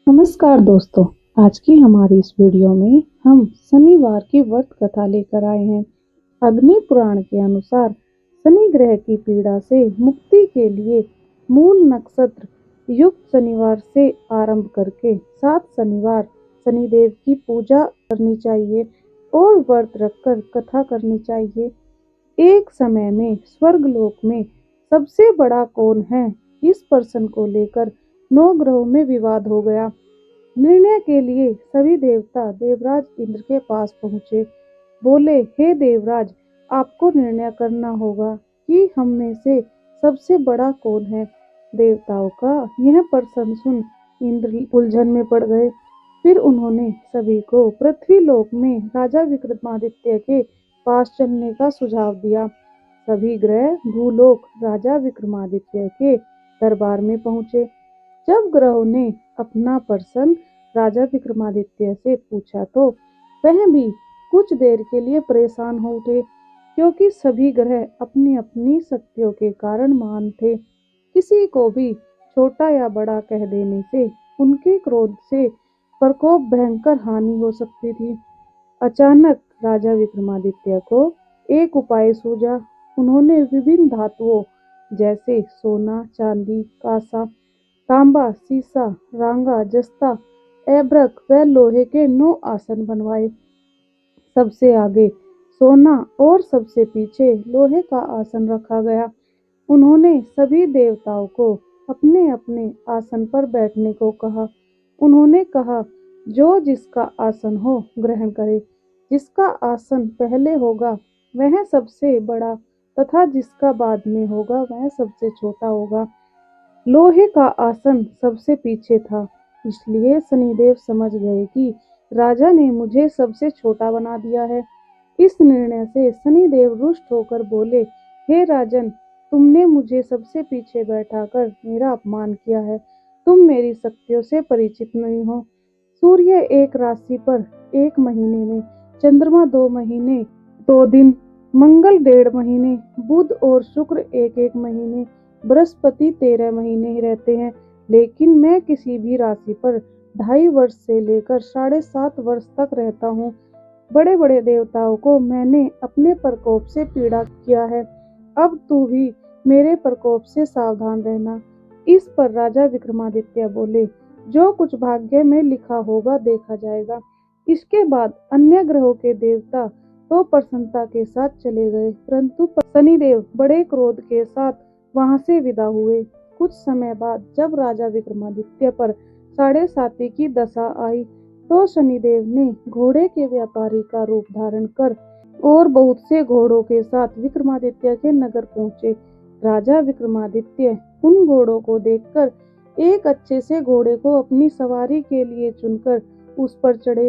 नमस्कार दोस्तों। आज की हमारी इस वीडियो में हम शनिवार की व्रत कथा लेकर आए हैं। अग्नि पुराण के अनुसार शनि ग्रह की पीड़ा से मुक्ति के लिए मूल नक्षत्र युक्त शनिवार से आरंभ करके 7 शनिवार शनिदेव की पूजा करनी चाहिए और व्रत रखकर कथा करनी चाहिए। एक समय में स्वर्गलोक में सबसे बड़ा कौन है, इस प्रश्न को लेकर 9 ग्रहों में विवाद हो गया। निर्णय के लिए सभी देवता देवराज इंद्र के पास पहुंचे। बोले, हे देवराज, आपको निर्णय करना होगा कि हम में से सबसे बड़ा कौन है। देवताओं का यह प्रश्न सुन इंद्र उलझन में पड़ गए। फिर उन्होंने सभी को पृथ्वी लोक में राजा विक्रमादित्य के पास चलने का सुझाव दिया। सभी ग्रह भूलोक राजा विक्रमादित्य के दरबार में पहुंचे। जब ग्रहों ने अपना प्रश्न राजा विक्रमादित्य से पूछा तो वह भी कुछ देर के लिए परेशान हो उठे, क्योंकि सभी ग्रह अपनी अपनी शक्तियों के कारण महान थे। किसी को भी छोटा या बड़ा कह देने से उनके क्रोध से प्रकोप भयंकर हानि हो सकती थी। अचानक राजा विक्रमादित्य को एक उपाय सूझा। उन्होंने विभिन्न धातुओं जैसे सोना, चांदी, कांसा, तांबा, सीसा, रांगा, जस्ता, ऐबरक व लोहे के 9 आसन बनवाए। सबसे आगे सोना और सबसे पीछे लोहे का आसन रखा गया। उन्होंने सभी देवताओं को अपने अपने आसन पर बैठने को कहा। उन्होंने कहा, जो जिसका आसन हो ग्रहण करे। जिसका आसन पहले होगा वह सबसे बड़ा तथा जिसका बाद में होगा वह सबसे छोटा होगा। लोहे का आसन सबसे पीछे था, इसलिए शनिदेव समझ गए कि राजा ने मुझे सबसे छोटा बना दिया है। इस निर्णय से शनिदेव रुष्ट होकर बोले, हे राजन, तुमने मुझे सबसे पीछे बैठाकर मेरा अपमान किया है। तुम मेरी शक्तियों से परिचित नहीं हो। सूर्य एक राशि पर 1 महीने में, चंद्रमा 2 महीने 2 दिन, मंगल 1.5 महीने, बुध और शुक्र 1 महीने, बृहस्पति 13 महीने ही रहते हैं। लेकिन मैं किसी भी राशि पर 2.5 वर्ष से लेकर 7.5 वर्ष तक रहता हूँ। बड़े बड़े देवताओं को मैंने अपने प्रकोप से पीड़ा किया है। अब तू भी मेरे प्रकोप से सावधान रहना। इस पर राजा विक्रमादित्य बोले, जो कुछ भाग्य में लिखा होगा देखा जाएगा। इसके बाद अन्य ग्रहों के देवता तो प्रसन्नता के साथ चले गए, परंतु शनिदेव बड़े क्रोध के साथ वहां से विदा हुए। कुछ समय बाद जब राजा विक्रमादित्य पर 7.5 की दशा आई तो शनिदेव ने घोड़े के व्यापारी का रूप धारण कर और बहुत से घोड़ों के साथ विक्रमादित्य के नगर पहुंचे। राजा विक्रमादित्य उन घोड़ों को देखकर एक अच्छे से घोड़े को अपनी सवारी के लिए चुनकर उस पर चढ़े।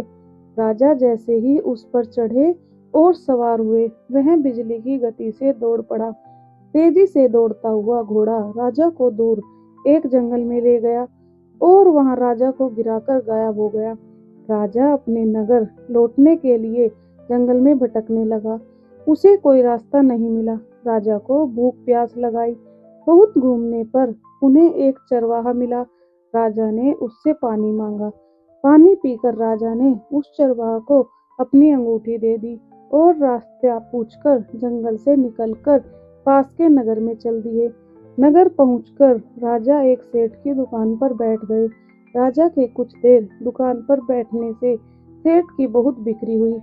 राजा जैसे ही उस पर चढ़े और सवार हुए, वह बिजली की गति से दौड़ पड़ा। तेजी से दौड़ता हुआ घोड़ा राजा को दूर एक जंगल में ले गया और वहां राजा को गिराकर गायब हो गया। राजा अपने नगर लौटने के लिए जंगल में भटकने लगा। उसे कोई रास्ता नहीं मिला। राजा को भूख प्यास लगाई। बहुत घूमने पर उन्हें एक चरवाहा मिला। राजा ने उससे पानी मांगा। पानी पीकर राजा ने उस चरवाहा को अपनी अंगूठी दे दी और रास्ता पूछकर जंगल से निकलकर पास के नगर में चल दिए। नगर पहुंचकर राजा एक सेठ की दुकान पर बैठ गए। राजा के कुछ देर दुकान पर बैठने से सेठ की बहुत बिक्री हुई।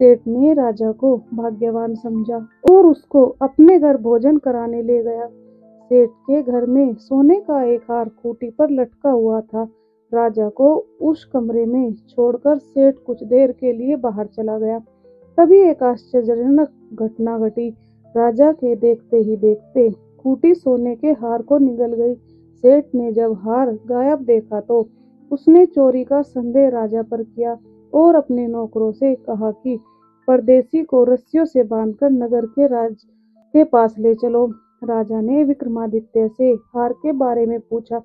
सेठ ने राजा को भाग्यवान समझा और उसको अपने घर भोजन कराने ले गया। सेठ के घर में सोने का एक हार खूंटी पर लटका हुआ था। राजा को उस कमरे में छोड़कर सेठ कुछ देर के लिए बाहर चला गया। तभी एक आश्चर्यजनक घटना घटी। राजा के देखते ही देखते खूंटी सोने के हार को निगल गई। सेठ ने जब हार गायब देखा तो उसने चोरी का संदेह राजा पर किया और अपने नौकरों से कहा कि परदेसी को रस्सियों से बांधकर नगर के राज के पास ले चलो। राजा ने विक्रमादित्य से हार के बारे में पूछा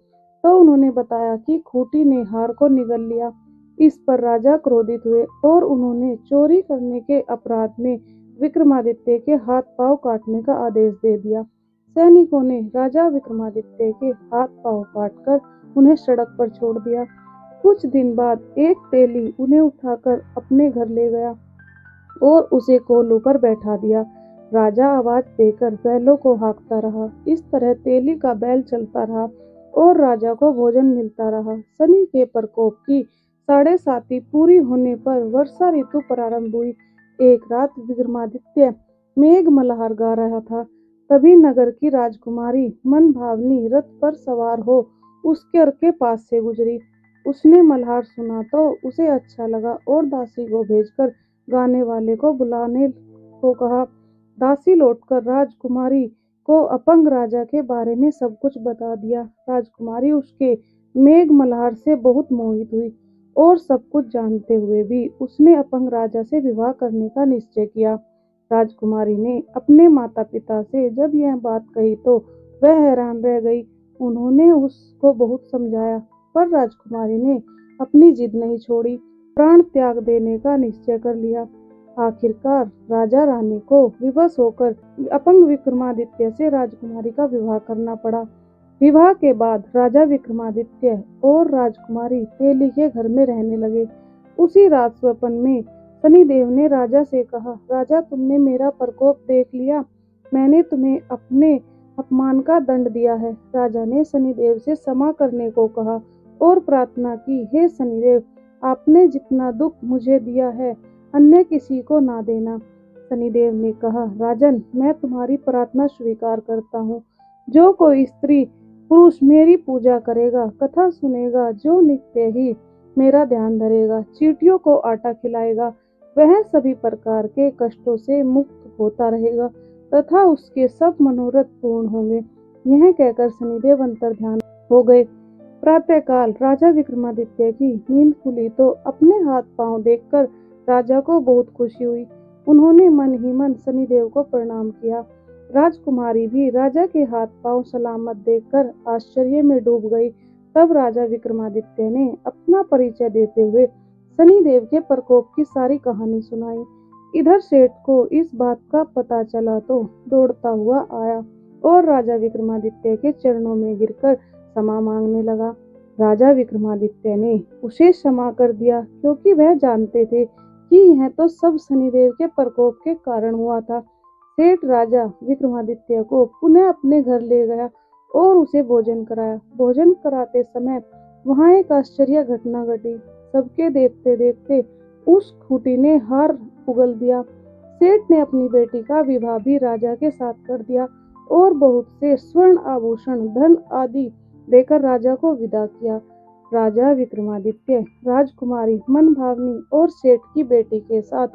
तो उन्होंने बताया कि खूंटी ने हार को निगल लिया। इस पर राजा क्रोधित हुए और उन्होंने चोरी करने के अपराध में विक्रमादित्य के हाथ पांव काटने का आदेश दे दिया। सैनिकों ने राजा विक्रमादित्य के हाथ पांव काटकर उन्हें सड़क पर छोड़ दिया। कुछ दिन बाद एक तेली उन्हें उठाकर अपने घर ले गया और उसे कोलू पर बैठा दिया। राजा आवाज देकर बैलों को हाँकता रहा। इस तरह तेली का बैल चलता रहा और राजा को भोजन मिलता रहा। शनि के प्रकोप की 7.5 पूरी होने पर वर्षा ऋतु प्रारंभ हुई। एक रात विक्रमादित्य मेघ मल्हार गा रहा था। तभी नगर की राजकुमारी मनभावनी रथ पर सवार हो उसके घर के पास से गुजरी। उसने मल्हार सुना तो उसे अच्छा लगा और दासी को भेजकर गाने वाले को बुलाने को कहा। दासी लौटकर राजकुमारी को अपंग राजा के बारे में सब कुछ बता दिया। राजकुमारी उसके मेघ मल्हार से बहुत मोहित हुई और सब कुछ जानते हुए भी उसने अपंग राजा से विवाह करने का निश्चय किया। राजकुमारी ने अपने माता पिता से जब यह बात कही तो वह हैरान रह गई। उन्होंने उसको बहुत समझाया पर राजकुमारी ने अपनी जिद नहीं छोड़ी, प्राण त्याग देने का निश्चय कर लिया। आखिरकार राजा रानी को विवश होकर अपंग विक्रमादित्य से राजकुमारी का विवाह करना पड़ा। विवाह के बाद राजा विक्रमादित्य और राजकुमारी तेली के घर में रहने लगे। उसी रात स्वप्न में शनिदेव ने राजा से कहा, राजा तुमने मेरा प्रकोप देख लिया, मैंने तुम्हें अपने अपमान का दंड दिया है। राजा ने शनिदेव से क्षमा करने को कहा और प्रार्थना की, हे शनिदेव आपने जितना दुख मुझे दिया है अन्य किसी को ना देना। शनिदेव ने कहा, राजन मैं तुम्हारी प्रार्थना स्वीकार करता हूँ। जो कोई स्त्री पुरुष मेरी पूजा करेगा, कथा सुनेगा, जो नित्य ही मेरा ध्यान धरेगा, चींटियों को आटा खिलाएगा, वह सभी प्रकार के कष्टों से मुक्त होता रहेगा तथा उसके सब मनोरथ पूर्ण होंगे। यह कहकर शनिदेव अंतर्ध्यान हो गए। प्रातःकाल राजा विक्रमादित्य की नींद खुली तो अपने हाथ पांव देखकर राजा को बहुत खुशी हुई। उन्होंने मन ही मन शनिदेव को प्रणाम किया। राजकुमारी भी राजा के हाथ पांव सलामत देखकर आश्चर्य में डूब गई। तब राजा विक्रमादित्य ने अपना परिचय देते हुए शनिदेव के प्रकोप की सारी कहानी सुनाई। इधर सेठ को इस बात का पता चला तो दौड़ता हुआ आया और राजा विक्रमादित्य के चरणों में गिरकर क्षमा मांगने लगा। राजा विक्रमादित्य ने उसे क्षमा कर दिया क्योंकि वह जानते थे कि यह तो सब शनिदेव के प्रकोप के कारण हुआ था। सेठ राजा विक्रमादित्य को पुनः अपने घर ले गया और उसे भोजन कराया। भोजन कराते समय वहां एक आश्चर्य घटना घटी। सबके देखते देखते उस खूंटी ने हार उगल दिया। सेठ ने अपनी बेटी का विवाह भी राजा के साथ कर दिया और बहुत से स्वर्ण आभूषण धन आदि देकर राजा को विदा किया। राजा विक्रमादित्य राजकुमारी मनभावनी और सेठ की बेटी के साथ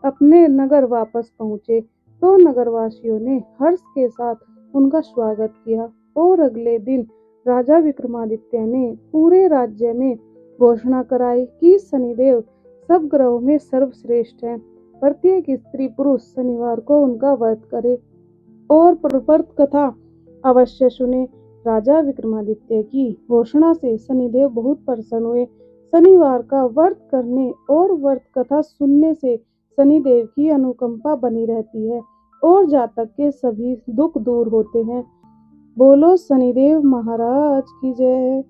अपने नगर वापस पहुंचे तो नगरवासियों ने हर्ष के साथ उनका स्वागत किया और अगले दिन राजा विक्रमादित्य ने पूरे राज्य में घोषणा कराई कि शनिदेव सब ग्रहों में सर्वश्रेष्ठ हैं। प्रत्येक स्त्री पुरुष शनिवार को उनका व्रत करे और व्रत कथा अवश्य सुने। राजा विक्रमादित्य की घोषणा से शनिदेव बहुत प्रसन्न हुए। शनिवार का व्रत करने और व्रत कथा सुनने से शनिदेव की अनुकंपा बनी रहती है और जातक के सभी दुख दूर होते हैं। बोलो शनिदेव महाराज की जय।